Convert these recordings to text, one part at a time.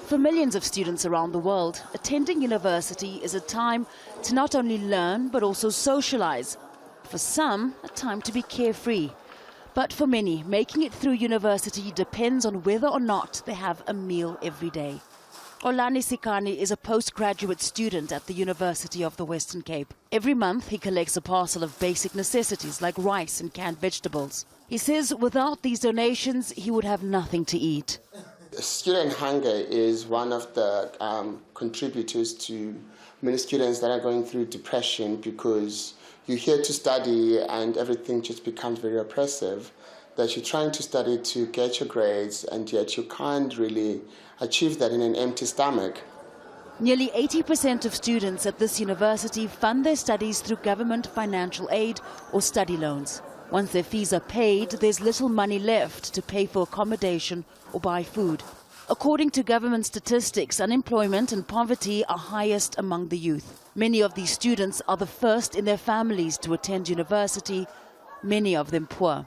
For millions of students around the world, attending university is a time to not only learn but also socialize. For some, a time to be carefree. But for many, making it through university depends on whether or not they have a meal every day. ZEKANI is a postgraduate student at the University of the Western Cape. Every month he collects a parcel of basic necessities like rice and canned vegetables. He says without these donations he would have nothing to eat. Student hunger is one of the contributors to many students that are going through depression, because you're here to study and everything just becomes very oppressive, that you're trying to study to get your grades and yet you can't really achieve that in an empty stomach. Nearly 80% of students at this university fund their studies through government financial aid or study loans. Once their fees are paid, there's little money left to pay for accommodation or buy food. According to government statistics, unemployment and poverty are highest among the youth. Many of these students are the first in their families to attend university, many of them poor.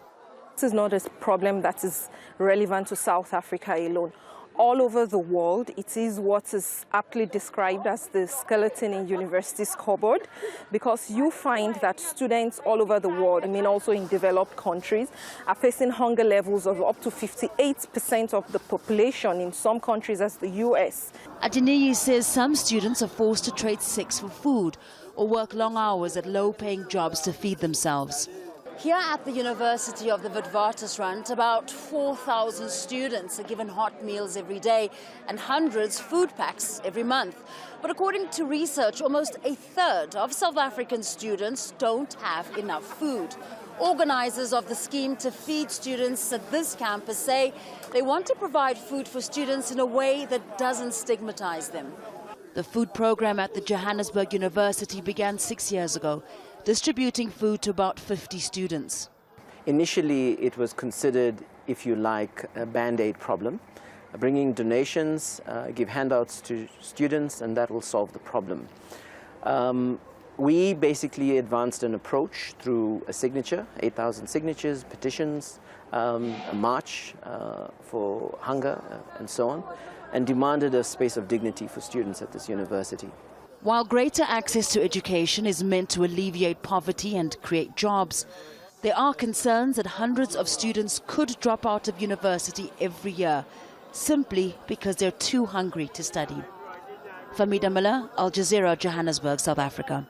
This is not a problem that is relevant to South Africa alone. All over the world, it is what is aptly described as the skeleton in university's cupboard, because you find that students all over the world, also in developed countries, are facing hunger levels of up to 58% of the population in some countries as the US. ADENIYI says some students are forced to trade sex for food or work long hours at low-paying jobs to feed themselves. Here at the University of the WITWATERSRAND, about 4,000 students are given hot meals every day and hundreds food packs every month. But according to research, almost a third of South African students don't have enough food. Organizers of the scheme to feed students at this campus say they want to provide food for students in a way that doesn't stigmatize them. The food program at the Johannesburg University began 6 years ago, distributing food to about 50 students. Initially, it was considered, if you like, a band-aid problem. Bringing donations, give handouts to students, and that will solve the problem. We basically advanced an approach through a signature, 8,000 signatures, petitions, a march for hunger, and so on, and demanded a space of dignity for students at this university. While greater access to education is meant to alleviate poverty and create jobs, there are concerns that hundreds of students could drop out of university every year simply because they're too hungry to study. Fahmida, Al Jazeera, Johannesburg, South Africa.